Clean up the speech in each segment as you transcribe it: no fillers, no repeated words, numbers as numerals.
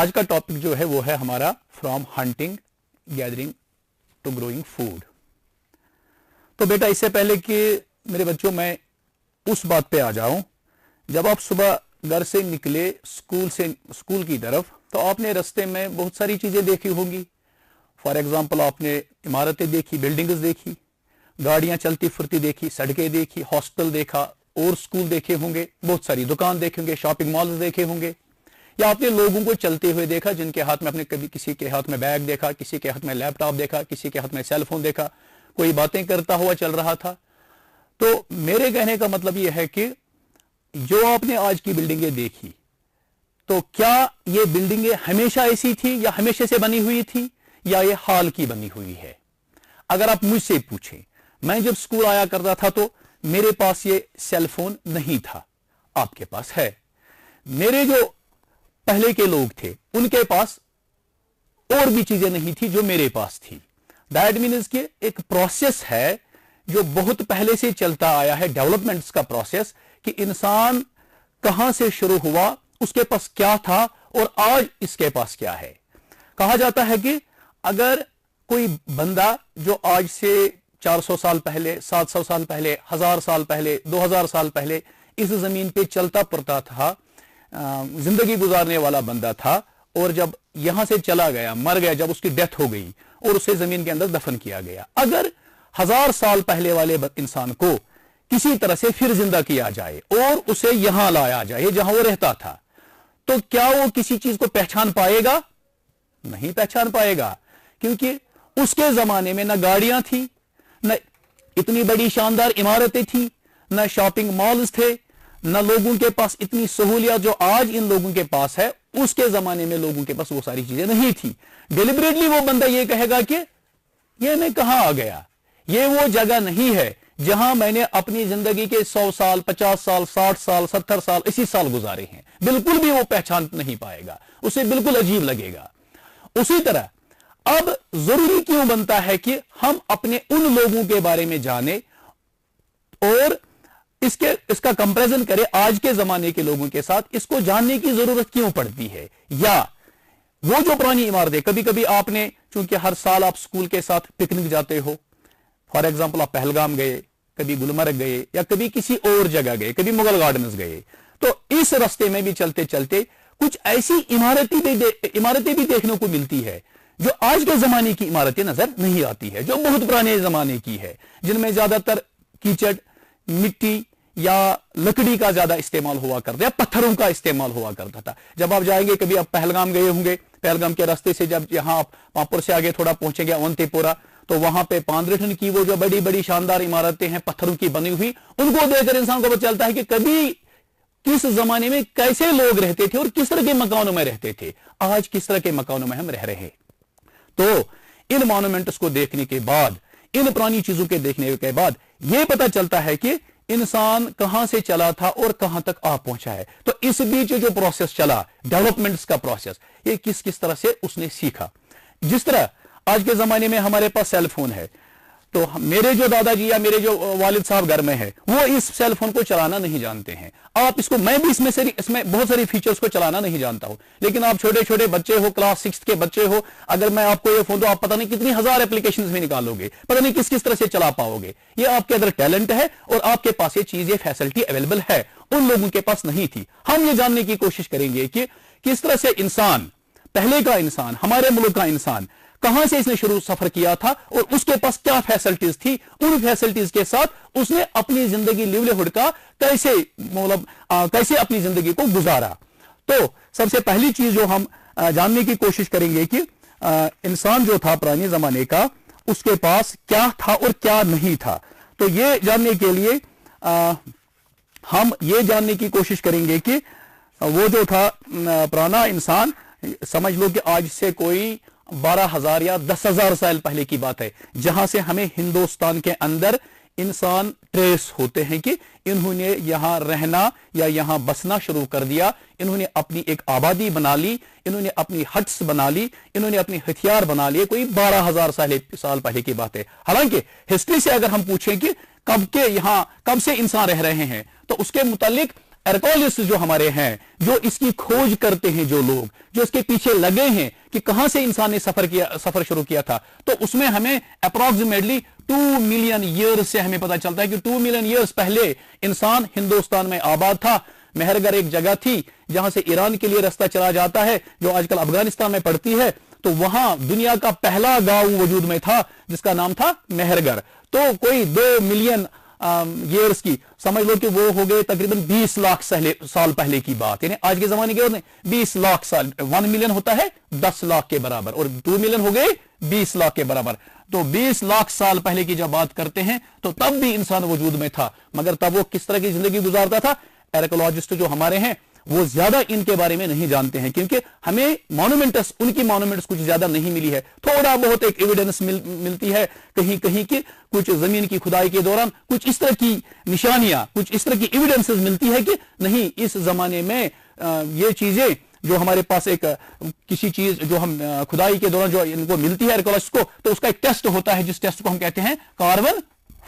आज का टॉपिक जो है वो है हमारा from hunting gathering to growing food. तो बेटा इससे पहले कि मेरे बच्चों मैं उस बात पे आ जाऊं, जब आप सुबह घर से निकले स्कूल की तरफ तो आपने रास्ते में बहुत सारी चीजें देखी होंगी। फॉर एग्जाम्पल आपने इमारतें देखी, बिल्डिंग्स देखी, गाड़ियां चलती फिरती देखी, सड़कें देखी, हॉस्टल देखा और स्कूल देखे होंगे, बहुत सारी दुकान देखे होंगे, शॉपिंग मॉल्स देखे होंगे, या आपने लोगों को चलते हुए देखा जिनके हाथ में आपने कभी किसी के हाथ में बैग देखा, किसी के हाथ में लैपटॉप देखा, किसी के हाथ में सेल फोन देखा, कोई बातें करता हुआ चल रहा था। तो मेरे कहने का मतलब यह है कि जो आपने आज की बिल्डिंगें देखी, तो क्या ये बिल्डिंगें हमेशा ऐसी थी या हमेशा से बनी हुई थी या ये हाल की बनी हुई है? अगर आप मुझसे पूछें, मैं जब स्कूल आया करता था तो मेरे पास ये सेल फोन नहीं था, आपके पास है। मेरे जो पहले के लोग थे उनके पास और भी चीजें नहीं थी जो मेरे पास थी। दैट मीन्स कि एक प्रोसेस है जो बहुत पहले से चलता आया है, डेवलपमेंट्स का प्रोसेस, कि इंसान कहां से शुरू हुआ, उसके पास क्या था और आज इसके पास क्या है। कहा जाता है कि अगर कोई बंदा जो आज से 400 साल पहले, 700 साल पहले, 1000 साल पहले, 2000 साल पहले इस जमीन पे चलता फिरता था, जिंदगी गुजारने वाला बंदा था, और जब यहां से चला गया, मर गया, जब उसकी डेथ हो गई और उसे जमीन के अंदर दफन किया गया, अगर 1000 साल पहले वाले इंसान को किसी तरह से फिर जिंदा किया जाए और उसे यहां लाया जाए जहां वो रहता था, तो क्या वो किसी चीज को पहचान पाएगा? नहीं पहचान पाएगा, क्योंकि उसके जमाने में न गाड़ियां थी, न इतनी बड़ी शानदार इमारतें थी, न शॉपिंग मॉल्स थे, न लोगों के पास इतनी सहूलियत जो आज इन लोगों के पास है। उसके जमाने में लोगों के पास वो सारी चीजें नहीं थी। डिलिबरेटली वो बंदा ये कहेगा कि ये मैं कहां आ गया, ये वो जगह नहीं है जहां मैंने अपनी जिंदगी के 100 साल, 50 साल, 60 साल, 70 साल, 80 साल गुजारे हैं। बिल्कुल भी वो पहचान नहीं पाएगा, उसे बिल्कुल अजीब लगेगा। उसी तरह अब जरूरी क्यों बनता है कि हम अपने उन लोगों के बारे में जाने और इसका कंपैरिजन करें आज के जमाने के लोगों के साथ? इसको जानने की जरूरत क्यों पड़ती है? या वो जो पुरानी इमारतें, कभी कभी आपने, चूंकि हर साल आप स्कूल के साथ पिकनिक जाते हो, फॉर एग्जाम्पल आप पहलगाम गए, कभी गुलमर्ग गए, या कभी किसी और जगह गए, कभी मुगल गार्डन्स गए, तो इस रास्ते में भी चलते चलते कुछ ऐसी इमारतें भी देखने को मिलती है जो आज के जमाने की इमारतें नजर नहीं आती है, जो बहुत पुराने जमाने की है, जिनमें ज्यादातर कीचड़, मिट्टी या लकड़ी का ज्यादा इस्तेमाल हुआ करता है, पत्थरों का इस्तेमाल हुआ करता था। जब आप जाएंगे, कभी आप पहलगाम गए होंगे, पहलगाम के रास्ते से जब यहां आप पापुर से आगे थोड़ा पहुंचेंगे अवंतीपोरा, तो वहां पे पांद्रेठन की वो जो बड़ी बड़ी शानदार इमारतें हैं पत्थरों की बनी हुई, उनको देखकर इंसान को पता चलता है कि कभी किस जमाने में कैसे लोग रहते थे और किस तरह के मकानों में रहते थे, आज किस तरह के मकानों में हम रह रहे हैं। तो इन मॉन्यूमेंट्स को देखने के बाद, इन पुरानी चीजों के देखने के बाद यह पता चलता है कि इंसान कहां से चला था और कहां तक आ पहुंचा है। तो इस बीच जो प्रोसेस चला, डेवलपमेंट्स का प्रोसेस, ये किस किस तरह से उसने सीखा। जिस तरह आज के जमाने में हमारे पास सेल फोन है, तो मेरे जो दादाजी या मेरे जो वालिद साहब घर में है, वो इस सेल फोन को चलाना नहीं जानते हैं। आप इसको, मैं भी इसमें बहुत सारी फीचर्स को चलाना नहीं जानता हूं, लेकिन आप छोटे छोटे बच्चे हो, क्लास 6 के बच्चे हो, अगर मैं आपको ये फोन, तो आप पता नहीं कितनी हजार एप्लीकेशंस में निकालोगे, पता नहीं किस किस तरह से चला पाओगे। ये आपके अंदर टैलेंट है और आपके पास ये चीज, ये फैसिलिटी अवेलेबल है, उन लोगों के पास नहीं थी। हम ये जानने की कोशिश करेंगे कि किस तरह से इंसान, पहले का इंसान, हमारे मुल्क का इंसान, कहां से इसने शुरू सफर किया था और उसके पास क्या फैसिलिटीज थी, उन फैसिलिटीज के साथ उसने अपनी जिंदगी लिवलीहुड का कैसे, मतलब कैसे अपनी जिंदगी को गुजारा। तो सबसे पहली चीज जो हम जानने की कोशिश करेंगे कि इंसान जो था पुराने जमाने का, उसके पास क्या था और क्या नहीं था। तो ये जानने के लिए हम ये जानने की कोशिश करेंगे कि वो जो था पुराना इंसान, समझ लो कि आज से कोई 12,000 या 10,000 साल पहले की बात है, जहां से हमें हिंदुस्तान के अंदर इंसान ट्रेस होते हैं कि इन्होंने यहां रहना या यहां बसना शुरू कर दिया, इन्होंने अपनी एक आबादी बना ली, इन्होंने अपनी हट्स बना ली, इन्होंने अपने हथियार बना लिए। कोई 12,000 साल पहले की बात है। हालांकि हिस्ट्री से अगर हम पूछें कि कब से इंसान रह रहे हैं, तो उसके मुतालिक आर्कियोलॉजिस्ट जो हमारे हैं, जो इसकी खोज करते हैं, जो लोग जो इसके पीछे लगे हैं कि कहां से इंसान ने सफर शुरू किया था, तो उसमें हमें अप्रोक्सीमेटली 2 मिलियन ईयर्स से हमें पता चलता है कि 2 मिलियन ईयर्स पहले इंसान हिंदुस्तान में आबाद था। मेहरगर एक जगह थी जहां से ईरान के लिए रास्ता चला जाता है, जो आजकल अफगानिस्तान में पड़ती है। तो वहां दुनिया का पहला गांव वजूद में था जिसका नाम था मेहरगर। तो कोई 2 मिलियन ईयर्स की समझ लो कि वो हो गए तकरीबन 20 लाख साल पहले की बात, यानी आज के जमाने के 20 लाख साल। 1 मिलियन होता है 10 लाख के बराबर, और 2 मिलियन हो गए 20 लाख के बराबर। तो 20 लाख साल पहले की जब बात करते हैं तो तब भी इंसान वजूद में था, मगर तब वो किस तरह की जिंदगी गुजारता था, आर्कियोलॉजिस्ट जो हमारे हैं वो ज्यादा इनके बारे में नहीं जानते हैं, क्योंकि हमें मॉन्यूमेंट्स, उनकी मॉन्यूमेंट्स कुछ ज्यादा नहीं मिली है। थोड़ा बहुत एक एविडेंस मिलती है कहीं कहीं की, कुछ जमीन की खुदाई के दौरान कुछ इस तरह की निशानियां, कुछ इस तरह की एविडेंसेस मिलती है कि नहीं, इस जमाने में ये चीजें जो हमारे पास एक किसी चीज जो हम खुदाई के दौरान जो इनको मिलती है आर्कियोलॉजिस्ट को, तो उसका एक टेस्ट होता है जिस टेस्ट को हम कहते हैं कार्बन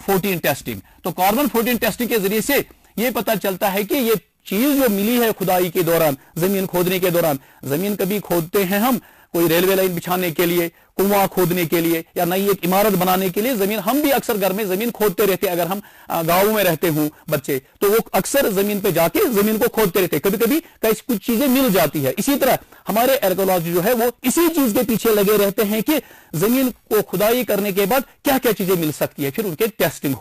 14 टेस्टिंग। तो कार्बन 14 टेस्टिंग के जरिए से ये पता चलता है कि ये चीज जो मिली है खुदाई के दौरान, जमीन खोदने के दौरान, जमीन कभी खोदते हैं हम कोई रेलवे लाइन बिछाने के लिए, कुआं खोदने के लिए, या नई एक इमारत बनाने के लिए जमीन, हम भी अक्सर घर में जमीन खोदते रहते हैं। अगर हम गांव में रहते हूं बच्चे, तो वो अक्सर जमीन पे जाके जमीन को खोदते रहते हैं, कभी कभी कुछ चीजें मिल जाती है। इसी तरह हमारे आर्कियोलॉजी जो है वो इसी चीज के पीछे लगे रहते हैं कि जमीन को खुदाई करने के बाद क्या क्या चीजें मिल सकती है, फिर उनके टेस्टिंग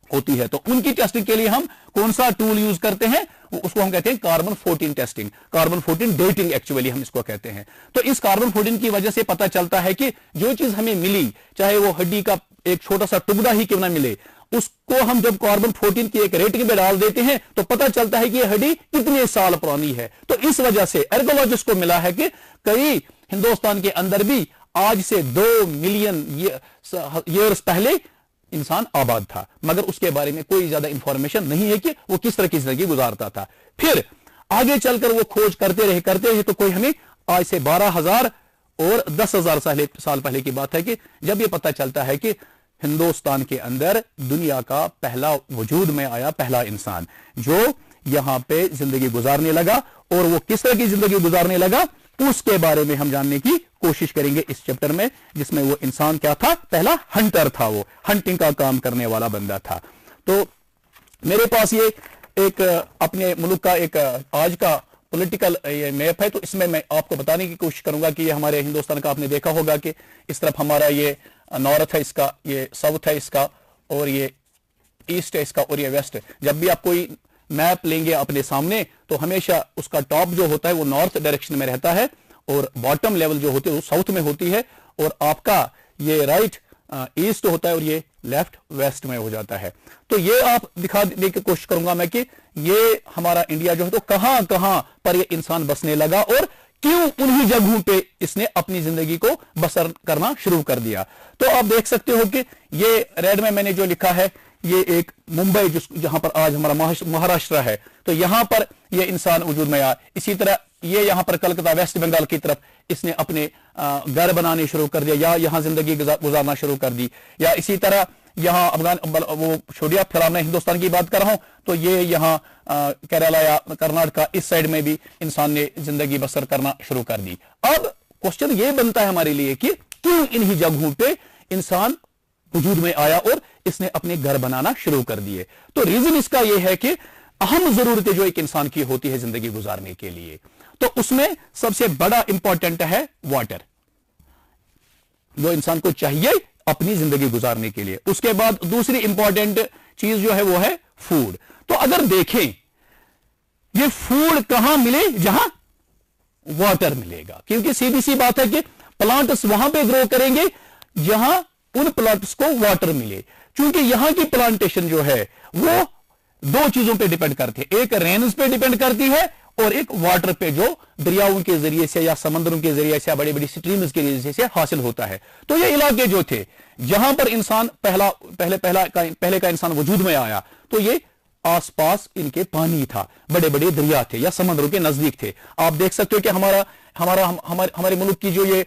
होती है। तो उनकी टेस्टिंग के लिए हम कौन सा टूल यूज करते हैं, उसको हम कहते हैं carbon 14 testing, carbon 14 dating actually हम इसको कहते हैं। तो इस कार्बन 14 की वजह से पता चलता है कि जो चीज हमें मिली, चाहे वो हड्डी का एक छोटा सा टुकड़ा ही क्यों ना मिले, उसको हम जब कार्बन 14 की एक रेटिंग पे डाल देते हैं तो पता चलता है कि यह हड्डी कितने साल पुरानी है। तो इस वजह से आर्कियोलॉजिस्ट को मिला है कि कई हिंदुस्तान के अंदर भी आज से 2 मिलियन ईयर्स पहले इंसान आबाद था, मगर उसके बारे में कोई ज्यादा इंफॉर्मेशन नहीं है कि वो किस तरह की जिंदगी गुजारता था। फिर आगे चलकर वो खोज करते रहे तो कोई हमें आज से 12,000 और 10,000 साल पहले की बात है कि जब ये पता चलता है कि हिंदुस्तान के अंदर दुनिया का पहला वजूद में आया पहला इंसान जो यहां पे जिंदगी गुजारने लगा, और वो किस तरह की जिंदगी गुजारने लगा उसके बारे में हम जानने की कोशिश करेंगे इस चैप्टर में, जिसमें वो इंसान क्या था, पहला हंटर था, वो हंटिंग का काम करने वाला बंदा था। तो मेरे पास ये एक अपने मुल्क का एक आज का पॉलिटिकल ये मैप है, तो इसमें मैं आपको बताने की कोशिश करूंगा कि ये हमारे हिंदुस्तान का, आपने देखा होगा कि इस तरफ हमारा ये नॉर्थ है इसका, ये साउथ है इसका, और ये ईस्ट है इसका, और ये वेस्ट है। जब भी आप कोई मैप लेंगे अपने सामने तो हमेशा उसका टॉप जो होता है वो नॉर्थ डायरेक्शन में रहता है, और बॉटम लेवल जो होती है वो साउथ में होती है, और आपका ये राइट ईस्ट होता है और ये लेफ्ट वेस्ट में हो जाता है। तो ये आप दिखाने की कोशिश करूंगा मैं कि ये हमारा इंडिया जो है तो कहां कहां पर ये इंसान बसने लगा और क्यों उन्हीं जगहों पे इसने अपनी जिंदगी को बसर करना शुरू कर दिया। तो आप देख सकते हो कि ये रेड में मैंने जो लिखा है ये एक मुंबई जहां पर आज हमारा महाराष्ट्र है, तो यहां पर ये इंसान वजूद में आया। इसी तरह ये यहां पर कलकत्ता वेस्ट बंगाल की तरफ इसने अपने घर बनाने शुरू कर दिया, या यहां जिंदगी गुजारना शुरू कर दी। या इसी तरह यहां अफगान वो छोड़िया, फिर मैं हिंदुस्तान की बात कर रहा हूं, तो ये यहां केरला या कर्नाटका इस साइड में भी इंसान ने जिंदगी बसर करना शुरू कर दी। अब क्वेश्चन ये बनता है हमारे लिए कि क्यों इन्हीं जगहों पे इंसान वजूद में आया और इसने अपने घर बनाना शुरू कर दिए। तो रीजन इसका यह है कि अहम जरूरतें जो एक इंसान की होती है जिंदगी गुजारने के लिए, तो उसमें सबसे बड़ा इंपॉर्टेंट है वाटर, जो इंसान को चाहिए अपनी जिंदगी गुजारने के लिए। उसके बाद दूसरी इंपॉर्टेंट चीज जो है वो है फूड। तो अगर देखें ये फूड कहां मिले, जहां वाटर मिलेगा, क्योंकि सीधी सी बात है कि प्लांट्स वहां पे ग्रो करेंगे जहां उन प्लांट्स को वाटर मिले। क्योंकि यहां की प्लांटेशन जो है वो 2 चीजों पे डिपेंड करती है, एक रेन्स पे डिपेंड करती है और एक वाटर पे जो दरियाओं के जरिए से या समंदरों के जरिए से या बड़ी बड़ी स्ट्रीम्स के जरिए से हासिल होता है। तो ये इलाके जो थे जहां पर इंसान पहले का इंसान वजूद में आया, तो ये आसपास इनके पानी था, बड़े बड़े दरिया थे या समंदरों के नजदीक थे। आप देख सकते हो कि हमारे मुल्क की जो ये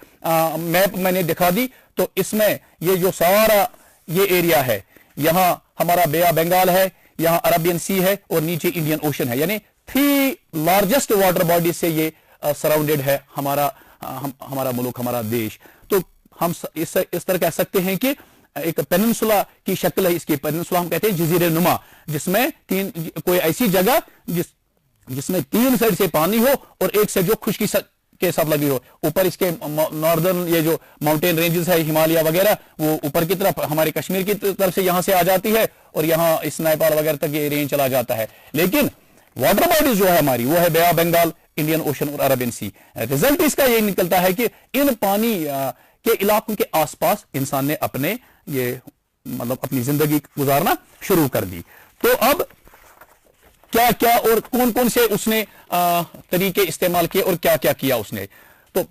मैप मैंने दिखा दी, तो इसमें ये जो सारा ये एरिया है, यहां हमारा बे ऑफ बंगाल है, यहां अरबियन सी है और नीचे इंडियन ओशन है, यानी 3 लार्जेस्ट वाटर बॉडी से ये सराउंडेड है हमारा मुल्क, हमारा देश। तो हम इस तरह कह सकते हैं कि एक पेनिनसुला की शक्ल है इसकी। पेनिनसुला हम कहते हैं जजीरे नुमा, जिसमें कोई ऐसी जगह जिसमें 3 साइड से पानी हो और एक साइड जो खुशकी के साथ लगी हो। ऊपर इसके नॉर्दर्न ये जो माउंटेन रेंजेस है, हिमालय वगैरह, वो ऊपर की तरफ हमारे कश्मीर की तरफ से यहां से आ जाती है और यहां इस नेपाल वगैरह तक ये रेंज चला जाता है। लेकिन वाटर बॉडीज जो है हमारी, वो है बे ऑफ बंगाल, इंडियन ओशन और अरबियन सी। रिजल्ट इसका ये निकलता है कि इन पानी के इलाकों के आसपास इंसान ने अपने ये मतलब अपनी जिंदगी गुजारना शुरू कर दी। तो अब क्या क्या और कौन कौन से उसने तरीके इस्तेमाल किए और क्या क्या किया उसने। तो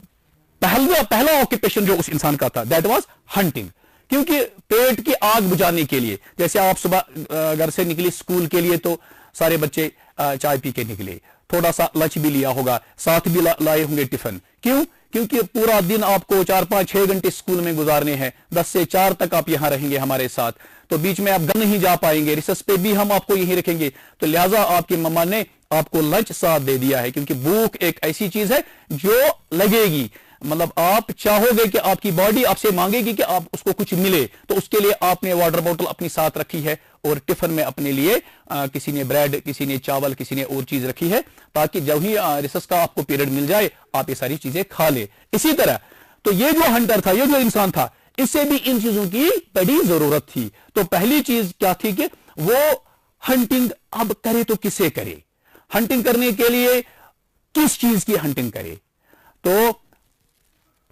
पहला ऑक्यूपेशन जो उस इंसान का था, दैट वाज हंटिंग। क्योंकि पेट की आग बुझाने के लिए, जैसे आप सुबह घर से निकली स्कूल के लिए तो सारे बच्चे चाय पी के निकले, थोड़ा सा लंच भी लिया होगा, साथ भी लाए होंगे टिफिन। क्यों? क्योंकि पूरा दिन आपको 4, 5, 6 घंटे स्कूल में गुजारने हैं, 10 से 4 तक आप यहां रहेंगे हमारे साथ, तो बीच में आप घर नहीं जा पाएंगे, रिसर्च पे भी हम आपको यहीं रखेंगे। तो लिहाजा आपकी मम्मा ने आपको लंच साथ दे दिया है, क्योंकि भूख एक ऐसी चीज है जो लगेगी। मतलब आप चाहोगे कि आपकी बॉडी आपसे मांगेगी कि आप उसको कुछ मिले, तो उसके लिए आपने वाटर बोतल अपनी साथ रखी है और टिफिन में अपने लिए किसी ने ब्रेड, किसी ने चावल, किसी ने और चीज रखी है, ताकि जब ही रिसर्च का आपको पीरियड मिल जाए आप ये सारी चीजें खा ले। इसी तरह तो ये जो हंटर था, ये जो इंसान था, इससे भी इन चीजों की बड़ी जरूरत थी। तो पहली चीज क्या थी कि वो हंटिंग अब करे तो किसे करे, हंटिंग करने के लिए किस चीज की हंटिंग करे। तो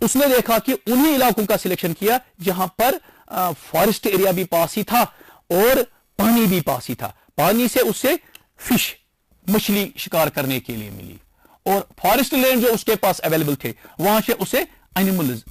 उसने देखा कि उन्हीं इलाकों का सिलेक्शन किया जहां पर फॉरेस्ट एरिया भी पास ही था और पानी भी पास ही था। पानी से उसे फिश, मछली शिकार करने के लिए मिली, और फॉरेस्ट लैंड जो उसके पास अवेलेबल थे वहां से उसे एनिमल्स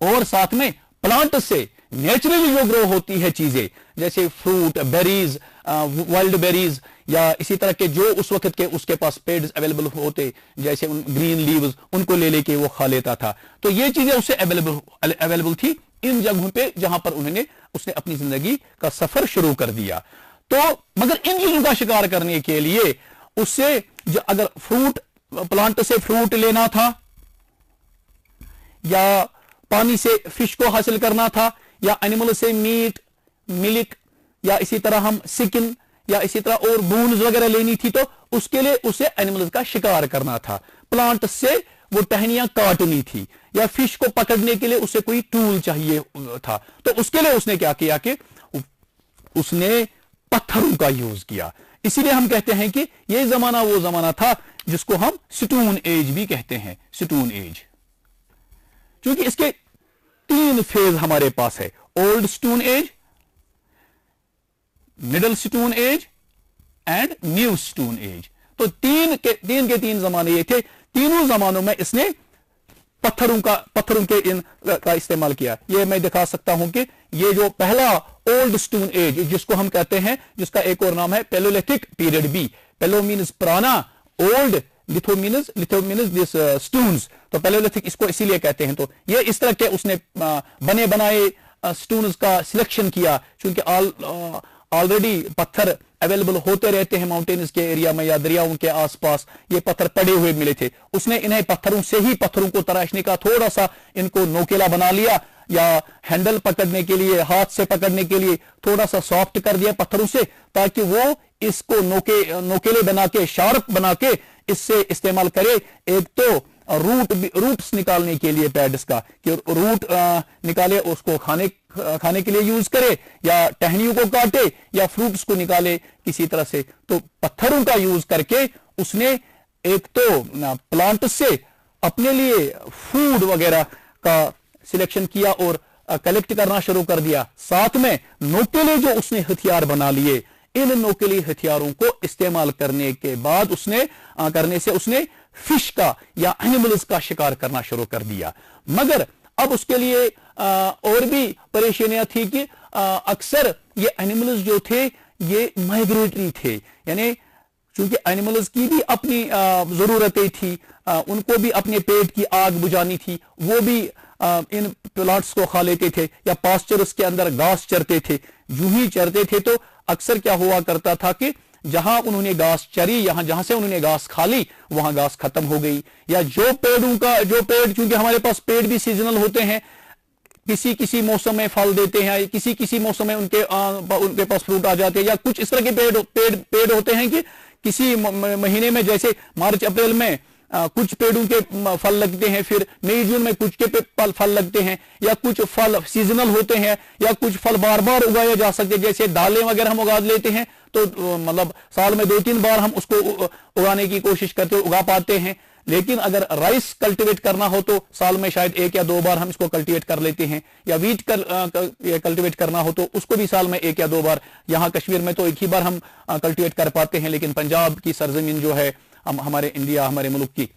और साथ में प्लांट से नेचुरली जो ग्रो होती है चीजें, जैसे फ्रूट, बेरीज, वाइल्ड बेरीज, या इसी तरह के जो उस वक्त के उसके पास पेड्स अवेलेबल होते, जैसे ग्रीन लीव्स, उनको ले लेके वो खा लेता था। तो ये चीजें उससे अवेलेबल थी इन जगहों पे जहां पर उसने अपनी जिंदगी का सफर शुरू कर दिया। तो मगर इन चीजों का शिकार करने के लिए उससे अगर फ्रूट, प्लांट से फ्रूट लेना था, या पानी से फिश को हासिल करना था, या एनिमल से मीट, मिल्क, या इसी तरह हम सिकिन, या इसी तरह और बोन्स वगैरह लेनी थी, तो उसके लिए उसे एनिमल्स का शिकार करना था। प्लांट से वो टहनियां काटनी थी, या फिश को पकड़ने के लिए उसे कोई टूल चाहिए था। तो उसके लिए उसने क्या किया कि उसने पत्थरों का यूज किया। इसीलिए हम कहते हैं कि यह जमाना वो जमाना था जिसको हम स्टोन एज भी कहते हैं, स्टोन एज। क्योंकि इसके 3 फेज हमारे पास है, old stone age, middle stone age and new stone age. तो तीन के तीन जमाने ये थे। तीनों जमानों में इसने पत्थरों के का इस्तेमाल किया। ये मैं दिखा सकता हूं कि ये जो पहला ओल्ड स्टोन एज जिसको हम कहते हैं, जिसका एक और नाम है पैलोलिथिक पीरियड भी। पैलो मीन्स पुराना, old, litho means this stones. तो पैलोलिथिक इसको इसीलिए कहते हैं। तो ये इस तरह के उसने बने बनाए स्टोन्स का सिलेक्शन किया, क्योंकि ऑलरेडी पत्थर अवेलेबल होते रहते हैं माउंटेन्स के एरिया में या दरियाओं के आसपास, ये पत्थर पड़े हुए मिले थे। उसने इन्हें पत्थरों को तराशने का, थोड़ा सा इनको नोकेला बना लिया, या हैंडल पकड़ने के लिए, हाथ से पकड़ने के लिए थोड़ा सा सॉफ्ट कर दिया पत्थरों से, ताकि वो इसको नोकेले बना के, शार्प बना के इससे इस्तेमाल करे। एक तो रूट्स निकालने के लिए पैड्स का, कि रूट निकाले उसको खाने के लिए यूज करे, या टहनियों को काटे, या फ्रूट्स को निकाले किसी तरह से। तो पत्थरों का यूज करके उसने एक तो प्लांट से अपने लिए फूड वगैरह का सिलेक्शन किया और कलेक्ट करना शुरू कर दिया। साथ में नोकेले जो उसने हथियार बना लिए, इन नोकेली हथियारों को इस्तेमाल करने के बाद उसने फिश का या एनिमल्स का शिकार करना शुरू कर दिया। मगर अब उसके लिए और भी परेशानियां थी कि अक्सर ये एनिमल्स जो थे ये माइग्रेटरी थे, यानी क्योंकि एनिमल्स की भी अपनी जरूरतें थी, उनको भी अपने पेट की आग बुझानी थी, वो भी इन प्लांट्स को खा लेते थे, या पास्चर्स के अंदर घास चरते थे। यूं ही चरते थे तो अक्सर क्या हुआ करता था कि जहां उन्होंने घास चरी, यहां जहां से उन्होंने घास खा ली वहां घास खत्म हो गई। या जो पेड़, क्योंकि हमारे पास पेड़ भी सीजनल होते हैं, किसी किसी मौसम में फल देते हैं, किसी किसी मौसम में उनके पास फ्रूट आ जाते हैं, या कुछ इस तरह के पेड़ होते हैं कि किसी महीने में, जैसे मार्च अप्रैल में कुछ पेड़ों के फल लगते हैं, फिर मई जून में कुछ के फल लगते हैं, या कुछ फल सीजनल होते हैं, या कुछ फल बार बार उगाए जा सकते हैं। जैसे दालें वगैरह हम उगा लेते हैं तो मतलब साल में 2-3 बार हम उसको उगाने की कोशिश करते उगा पाते हैं। लेकिन अगर राइस कल्टीवेट करना हो तो साल में शायद 1 या 2 बार हम इसको कल्टीवेट कर लेते हैं, या वीट कल्टीवेट करना हो तो उसको भी साल में 1 या 2 बार। यहाँ कश्मीर में तो 1 ही बार हम कल्टीवेट कर पाते हैं, लेकिन पंजाब की सरजमीन जो है हमारे इंडिया, हमारे मुल्क की,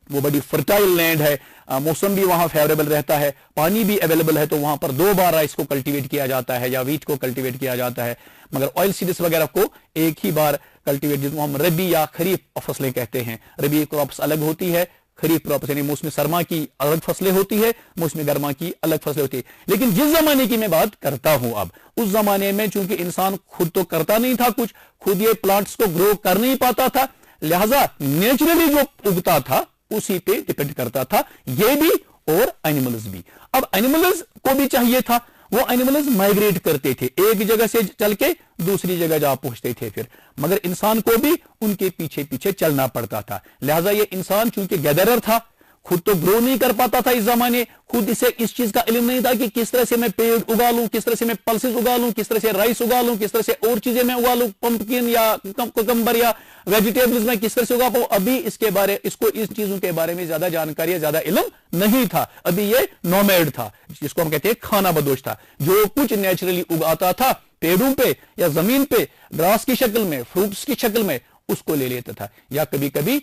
वो बड़ी फर्टाइल लैंड है, मौसम भी वहां फेवरेबल रहता है, पानी भी अवेलेबल है, तो वहां पर 2 बार राइस को कल्टीवेट किया जाता है या वीट को कल्टीवेट किया जाता है। मगर ऑयल सीड्स वगैरह को एक ही बार कल्टीवेट, जिसको हम रबी या खरीफ फसलें कहते हैं। रबी क्रॉप्स अलग होती है, खरीफ क्रॉप्स यानी मौसम सरमा की अलग फसलें होती है, मौसम गर्मा की अलग फसलें होती है। लेकिन जिस जमाने की मैं बात करता हूं अब, उस जमाने में चूंकि इंसान खुद तो करता नहीं था कुछ, खुद ये प्लांट्स को ग्रो कर नहीं पाता था, लिहाजा नेचुरली जो उगता था उसी पे डिपेंड करता था, ये भी और एनिमल्स भी। अब एनिमल्स को भी चाहिए था, वो एनिमल्स माइग्रेट करते थे, एक जगह से चल के दूसरी जगह जा पहुंचते थे फिर, मगर इंसान को भी उनके पीछे पीछे चलना पड़ता था। लिहाजा ये इंसान चूंकि गैदरर था, खुद तो ग्रो नहीं कर पाता था इस जमाने, खुद इसे इस चीज का इल्म नहीं था कि किस तरह से मैं पेड़ उगा लूं, किस तरह से मैं पल्सेस उगा लूं, किस तरह से राइस उगा लूं, किस तरह से और चीजें मैं उगा लूं, पंपकिन या कुकम्बर या वेजिटेबल्स में किस तरह से उगा पाऊं। अभी इसको इन चीजों के बारे में ज्यादा जानकारी, ज्यादा इल्म नहीं था। अभी ये नोमैड था, जिसको हम कहते हैं खाना बदोश था, जो कुछ नेचुरली उगाता था पेड़ों पे या जमीन पे, ग्रास की शक्ल में, फ्रूट्स की शक्ल में, उसको ले लेता था, या कभी कभी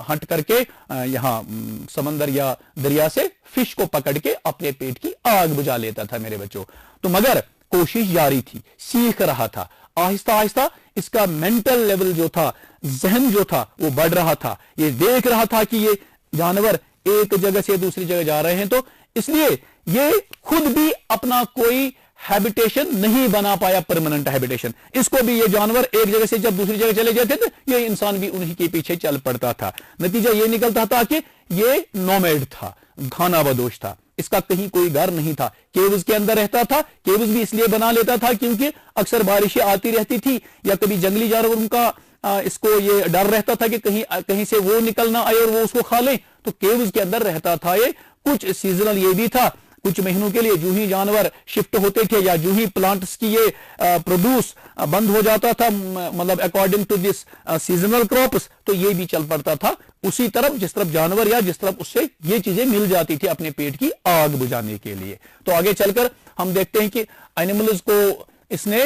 हट करके यहां समंदर या दरिया से फिश को पकड़ के अपने पेट की आग बुझा लेता था मेरे बच्चों। तो मगर कोशिश जारी थी, सीख रहा था, आहिस्ता आहिस्ता इसका मेंटल लेवल जो था, जहन जो था, वो बढ़ रहा था। ये देख रहा था कि ये जानवर एक जगह से दूसरी जगह जा रहे हैं, तो इसलिए ये खुद भी अपना कोई हैबिटेशन नहीं बना पाया, परमानेंट हैबिटेशन। इसको भी, ये जानवर एक जगह से जब दूसरी जगह चले जाते थे, ये इंसान भी उन्हीं के पीछे चल पड़ता था। नतीजा ये निकलता था कि ये नोमैड था, खाना बदोश था, इसका कहीं कोई घर नहीं था, केव्स के अंदर रहता था। केव्स भी इसलिए बना लेता था क्योंकि अक्सर बारिशें आती रहती थी, या कभी जंगली जानवरों का इसको ये डर रहता था कि कहीं से वो निकल ना आए और वो उसको खा ले, तो केव्स के अंदर रहता था ये। कुछ सीजनल ये भी था, कुछ महीनों के लिए जो ही जानवर शिफ्ट होते थे या जो ही प्लांट्स की ये प्रोड्यूस बंद हो जाता था, मतलब according to this seasonal crops, तो ये भी चल पड़ता था उसी तरफ जिस तरफ जानवर या जिस तरफ उससे ये चीजें मिल जाती थी अपने पेट की आग बुझाने के लिए। तो आगे चलकर हम देखते हैं कि एनिमल्स को इसने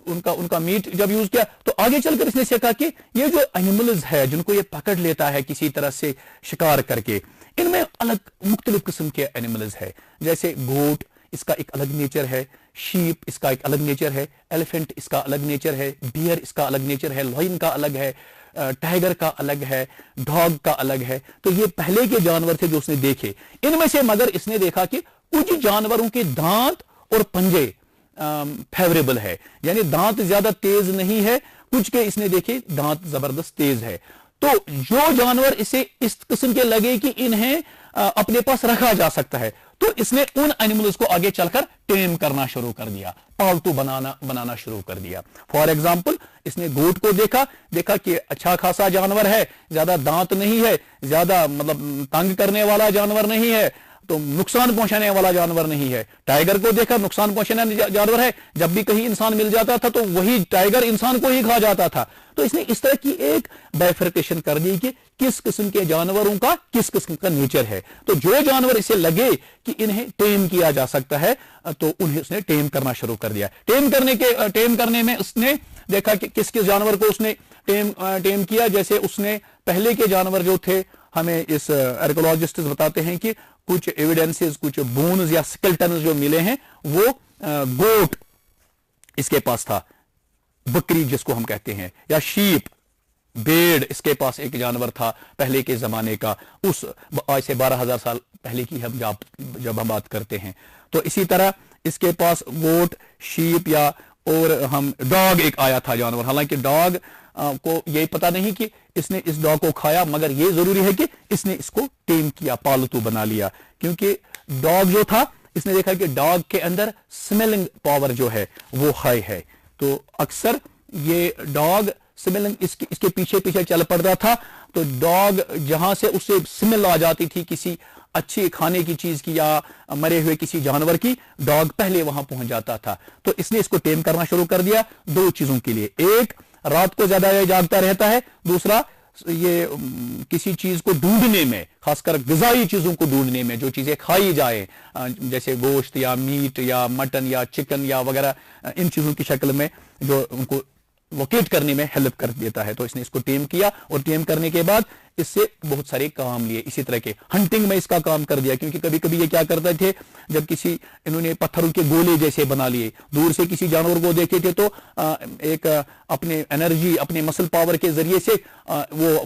उनका मीट जब यूज किया, तो आगे चलकर इसने सीखा कि ये जो एनिमल्स है जिनको ये पकड़ लेता है किसी तरह से शिकार करके, इनमें अलग मुख्तलिफ किस्म के एनिमल्स है। जैसे गोट, इसका एक अलग नेचर है, शीप इसका एक अलग नेचर है, एलिफेंट इसका अलग नेचर है, बियर इसका अलग नेचर है, लायन का अलग है, टाइगर का अलग है, डॉग का अलग है। तो ये पहले के जानवर थे जो उसने देखे। इनमें से मगर इसने देखा कि कुछ जानवरों के दांत और पंजे फेवरेबल है, यानी दांत ज्यादा तेज नहीं है, कुछ के इसने देखे दांत जबरदस्त तेज है। तो जो जानवर इसे इस किस्म के लगे कि इन्हें अपने पास रखा जा सकता है, तो इसने उन एनिमल्स को आगे चलकर टेम करना शुरू कर दिया, पालतू बनाना शुरू कर दिया। फॉर एग्जाम्पल, इसने गोट को देखा कि अच्छा खासा जानवर है, ज्यादा दांत नहीं है, ज्यादा मतलब तंग करने वाला जानवर नहीं है, तो नुकसान पहुंचाने वाला जानवर नहीं है। टाइगर को देखा, नुकसान पहुंचाने जानवर है, जब भी कहीं इंसान मिल जाता था तो वही टाइगर इंसान को ही खा जाता था। तो इसने इस तरह की एक बाइफर्केशन कर दी कि किस किस्म के जानवरों का किस किस्म का नेचर है। तो जो जानवर इसे लगे कि इन्हें टेम किया जा सकता है, तो उन्हें उसने टेम करना शुरू कर दिया। टेम करने में उसने देखा कि किस किस जानवर को उसने टेम किया। जैसे उसने पहले के जानवर जो थे, हमें इस आर्कियोलॉजिस्ट बताते हैं कि कुछ एविडेंसेस, कुछ बोन्स या स्केलेटन्स जो मिले हैं, वो गोट इसके पास था, बकरी जिसको हम कहते हैं, या शीप, भेड़, इसके पास एक जानवर था पहले के जमाने का, उस आज से 12,000 साल पहले की जब हम बात करते हैं। तो इसी तरह इसके पास गोट, शीप या اور ہم ڈاگ ایک آیا تھا جانور, حالانکہ ڈاگ کو یہ پتا نہیں کہ اس نے اس ڈاگ کو کھایا, مگر یہ ضروری ہے کہ اس نے اس کو ٹیم کیا, پالتو بنا لیا, کیونکہ ڈاگ جو تھا اس نے دیکھا کہ ڈاگ کے اندر سمیلنگ پاور جو ہے وہ ہائی ہے, تو اکثر یہ ڈاگ سمیلنگ اس کے پیچھے پیچھے چل پڑتا تھا. تو ڈاگ جہاں سے اسے سمیل آ جاتی تھی کسی اچھی کھانے کی چیز کی یا مرے ہوئے کسی جانور کی, ڈاگ پہلے وہاں پہنچ جاتا تھا. تو اس نے اس کو ٹیم کرنا شروع کر دیا دو چیزوں کے لیے, ایک رات کو زیادہ جاگتا رہتا ہے, دوسرا یہ کسی چیز کو ڈھونڈنے میں, خاص کر غذائی چیزوں کو ڈھونڈنے میں, جو چیزیں کھائی جائیں جیسے گوشت یا میٹ یا مٹن یا چکن یا وغیرہ, ان چیزوں کی شکل میں جو ان کو لوکیٹ کرنے میں ہیلپ کر دیتا ہے. تو اس نے اس کو ٹیم کیا, اور ٹیم کرنے کے بعد اس سے بہت سارے کام لیے. اسی طرح کے ہنٹنگ میں اس کا کام کر دیا, کیونکہ کبھی کبھی یہ کیا کرتے تھے, جب انہوں نے پتھروں کے گولے جیسے بنا لیے, دور سے کسی جانور کو دیکھے تھے تو ایک اپنے انرجی, اپنے مسل پاور کے ذریعے سے وہ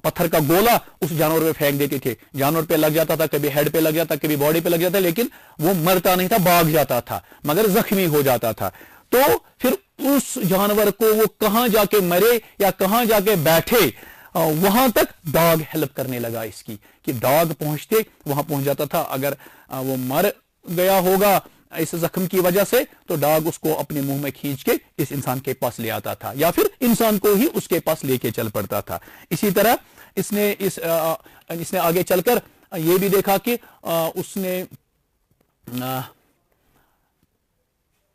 پتھر کا گولا اس جانور پہ پھینک دیتے تھے. جانور پہ لگ جاتا تھا, کبھی ہیڈ پہ لگ جاتا, کبھی باڈی پہ لگ جاتا, لیکن وہ مرتا نہیں تھا, بھاگ جاتا تھا, مگر زخمی ہو جاتا تھا. تو پھر اس جانور کو وہ کہاں جا کے مرے یا کہاں جا کے بیٹھے, وہاں تک ڈاگ ہیلپ کرنے لگا اس کی, کہ ڈاگ پہنچتے وہاں پہنچ جاتا تھا. اگر وہ مر گیا ہوگا اس زخم کی وجہ سے تو ڈاگ اس کو اپنے منہ میں کھینچ کے اس انسان کے پاس لے آتا تھا, یا پھر انسان کو ہی اس کے پاس لے کے چل پڑتا تھا. اسی طرح اس نے آگے چل کر یہ بھی دیکھا کہ اس نے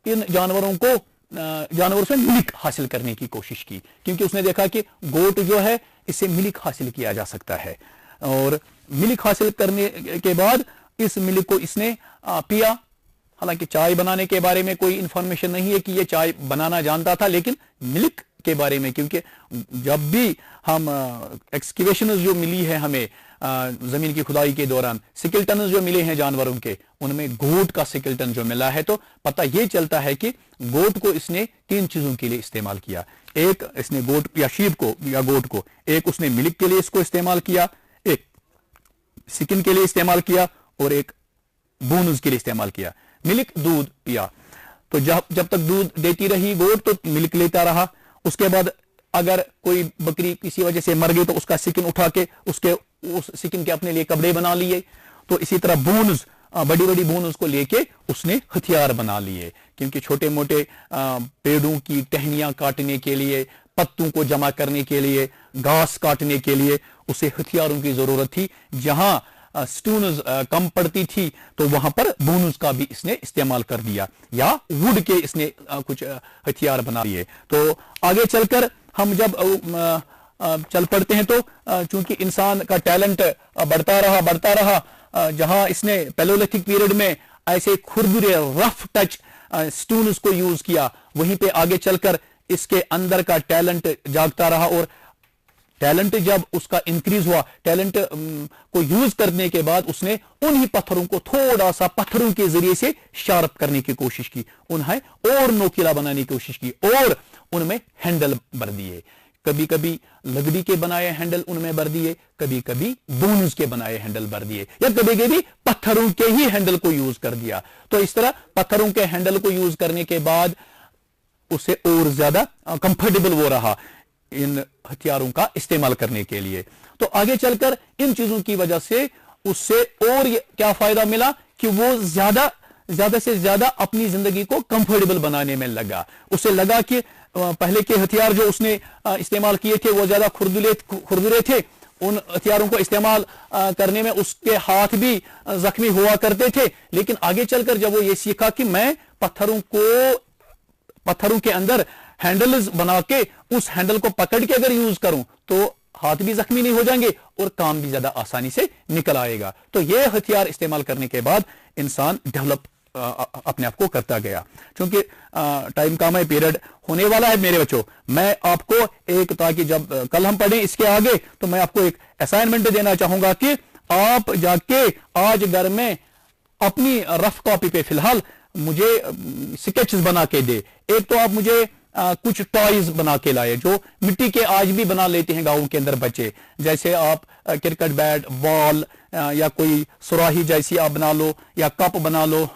ان جانوروں سے ملک حاصل کرنے کی کوشش کی, کیونکہ اس نے دیکھا کہ گوٹ جو ہے اس سے ملک حاصل کیا جا سکتا ہے, اور ملک حاصل کرنے کے بعد اس ملک کو اس نے پیا. حالانکہ چائے بنانے کے بارے میں کوئی انفارمیشن نہیں ہے کہ یہ چائے بنانا جانتا تھا, لیکن ملک کے بارے میں, کیونکہ جب بھی ہم ایکسکیویشنز جو ملی ہے ہمیں زمین کی کھدائی کے دوران, سکلٹنز جو ملے ہیں جانوروں کے, ان میں گوٹ کا سکلٹن جو ملا ہے, تو پتہ یہ چلتا ہے کہ گوٹ کو اس نے تین چیزوں کے لیے استعمال کیا. ایک اس نے گوٹ یا شیپ کو یا گوٹ کو, ایک اس نے ملک کے لیے اس کو استعمال کیا, ایک سکن کے لیے استعمال کیا, اور ایک بونز کے لیے استعمال کیا. ملک دودھ پیا, تو جب تک دودھ دیتی رہی گوٹ تو ملک لیتا رہا. اس کے بعد اگر کوئی بکری کسی وجہ سے مر گئی تو اس کا سکن اٹھا کے اس سکن کے اپنے لیے کپڑے بنا لیے. تو اسی طرح بونز, بڑی بڑی بونز کو لے کے اس نے ہتھیار بنا لیے, کیونکہ چھوٹے موٹے پیڑوں کی ٹہنیاں کاٹنے کے لیے, پتوں کو جمع کرنے کے لیے, گھاس کاٹنے کے لیے اسے ہتھیاروں کی ضرورت تھی. جہاں سٹونز کم پڑتی تھی تو وہاں پر بونز کا بھی اس نے استعمال کر دیا, یا ووڈ کے اس نے کچھ ہتھیار بنا لیے. تو آگے چل کر ہم جب چل پڑتے ہیں تو چونکہ انسان کا ٹیلنٹ بڑھتا رہا, جہاں اس نے پیلولتھک پیریڈ میں ایسے کھردرے رف ٹچ سٹونز کو یوز کیا, وہیں پہ آگے چل کر اس کے اندر کا ٹیلنٹ جاگتا رہا, اور ٹیلنٹ جب اس کا انکریز ہوا, ٹیلنٹ کو یوز کرنے کے بعد اس نے انہی پتھروں کو تھوڑا سا پتھروں کے ذریعے سے شارپ کرنے کی کوشش کی, انہیں اور نوکیلا بنانے کی کوشش کی, اور ان میں ہینڈل بھر دیے. کبھی کبھی لکڑی کے بنائے ہینڈل ان میں بھر دیے, کبھی کبھی بونز کے بنائے ہینڈل بھر دیے, یا کبھی کبھی پتھروں کے ہی ہینڈل کو یوز کر دیا. تو اس طرح پتھروں کے ہینڈل کو یوز کرنے کے بعد اسے اور زیادہ کمفرٹیبل وہ رہا ان ہتھیاروں کا استعمال کرنے کے لیے. تو آگے چل کر ان چیزوں کی وجہ سے اس سے اور کیا فائدہ ملا کہ وہ زیادہ سے زیادہ اپنی زندگی کو کمفرٹیبل بنانے میں لگا. اسے لگا کہ پہلے کے ہتھیار جو اس نے استعمال کیے تھے وہ زیادہ کھردرے تھے, ان ہتھیاروں کو استعمال کرنے میں اس کے ہاتھ بھی زخمی ہوا کرتے تھے. لیکن آگے چل کر جب وہ یہ سیکھا کہ میں پتھروں کے اندر ہینڈلز بنا کے اس ہینڈل کو پکڑ کے اگر یوز کروں تو ہاتھ بھی زخمی نہیں ہو جائیں گے اور کام بھی زیادہ آسانی سے نکل آئے گا. تو یہ ہتھیار استعمال کرنے کے بعد انسان ڈیولپ اپنے آپ کو کرتا گیا. چونکہ ٹائم کا میں پیریڈ ہونے والا ہے میرے بچوں, میں آپ کو ایک, تاکہ جب کل ہم پڑھیں اس کے آگے تو میں آپ کو ایک اسائنمنٹ دینا چاہوں گا کہ آپ جا کے آج گھر میں اپنی رف کاپی پہ فی الحال مجھے سکیچز بنا کے دے. ایک تو آپ مجھے کچھ ٹوائز بنا کے لائے جو مٹی کے آج بھی بنا لیتے ہیں گاؤں کے اندر بچے, جیسے آپ کرکٹ بیٹ, بال, یا کوئی سراہی جیسی آپ بنا لو, یا کپ بنا لو,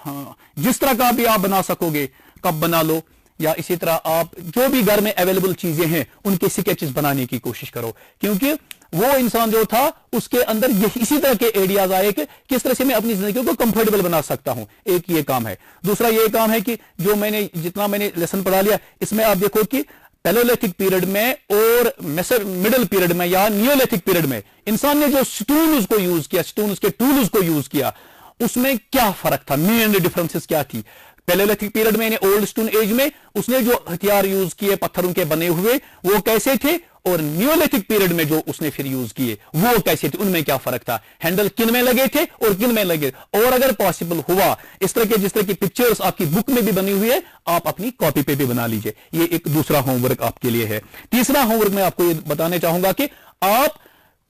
جس طرح کا بھی آپ بنا سکو گے کپ بنا لو. یا इसी तरह आप जो भी घर में अवेलेबल चीजें हैं उनके स्केचेस बनाने की कोशिश करो, क्योंकि वो इंसान जो था उसके अंदर इसी तरह के आइडियाज आए कि किस तरह से मैं अपनी जिंदगी को कंफर्टेबल बना सकता हूं। एक ये काम है। दूसरा ये काम है कि जो जितना मैंने लेसन पढ़ा लिया, इसमें आप देखो कि पैलेयोलिथिक पीरियड में और मिडिल पीरियड में या नियोलिथिक पीरियड में इंसान ने जो स्टूल्स को यूज किया, स्टूल्स के टूल्स को यूज किया, उसमें क्या फर्क था, मेन डिफरेंसेस क्या थी। पैलेयोलिथिक पीरियड में ओल्ड स्टोन एज में उसने जो हथियार यूज किए पत्थरों के बने हुए वो कैसे थे, और नियोलिथिक पीरियड में जो उसने फिर यूज किए वो कैसे थे, उनमें क्या फर्क था, हैंडल किन में लगे थे और किन में लगे। और अगर पॉसिबल हुआ इस तरह के जिस तरह की पिक्चर्स आपकी बुक में भी बनी हुई है आप अपनी कॉपी पे भी बना लीजिए। ये एक दूसरा होमवर्क आपके लिए है। तीसरा होमवर्क मैं आपको ये बताना चाहूंगा कि आप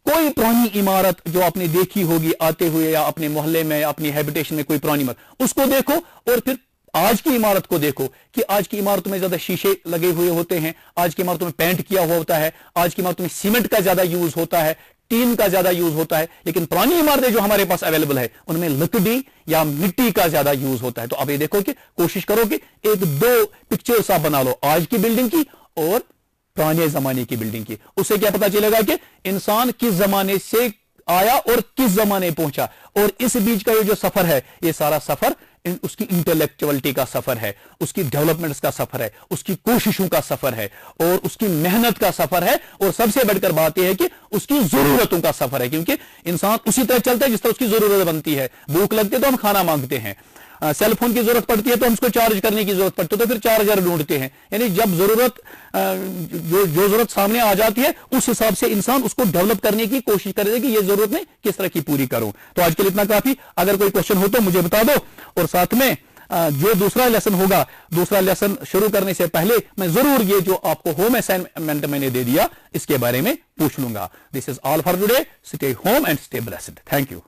कोई पुरानी इमारत जो आपने देखी होगी आते हुए या अपने मोहल्ले में या अपनी हैबिटेशन में कोई पुरानी इमारत उसको देखो, और फिर आज की इमारत को देखो कि आज की इमारतों में ज्यादा शीशे लगे हुए होते हैं, आज की इमारतों में पेंट किया हुआ होता है, आज की इमारतों में सीमेंट का ज्यादा यूज होता है, टीन का ज्यादा यूज होता है। लेकिन पुरानी इमारतें जो हमारे पास अवेलेबल है उनमें लकड़ी या मिट्टी का ज्यादा यूज होता है। तो अब ये देखो कि कोशिश करो कि एक दो पिक्चर्स आप बना लो आज की बिल्डिंग की और पुराने जमाने की बिल्डिंग की। उससे क्या पता चलेगा कि इंसान किस जमाने से आया और किस जमाने पहुंचा, और इस बीच का ये जो सफर है ये सारा सफर उसकी इंटेलेक्चुअलिटी का सफर है, उसकी डेवलपमेंट्स का सफर है, उसकी कोशिशों का सफर है और उसकी मेहनत का सफर है, और सबसे बढ़कर बात यह है कि उसकी जरूरतों का सफर है, क्योंकि इंसान उसी तरह चलता है जिस तरह उसकी जरूरत बनती है। भूख लगती है तो हम खाना मांगते हैं, सेल फोन की जरूरत पड़ती है तो हम उसको चार्ज करने की जरूरत पड़ती है तो फिर चार्जर ढूंढते हैं। यानी जब जरूरत जो जरूरत सामने आ जाती है उस हिसाब से इंसान उसको डेवलप करने की कोशिश करेगा कि ये जरूरत मैं किस तरह की पूरी करूं। तो आज के लिए इतना काफी। अगर कोई क्वेश्चन हो तो मुझे बता दो, और साथ में जो दूसरा लेसन होगा, दूसरा लेसन शुरू करने से पहले मैं जरूर ये जो आपको होम असाइनमेंट मैंने दे दिया इसके बारे में पूछ लूंगा। This is all for today. Stay home and stay blessed. Thank you.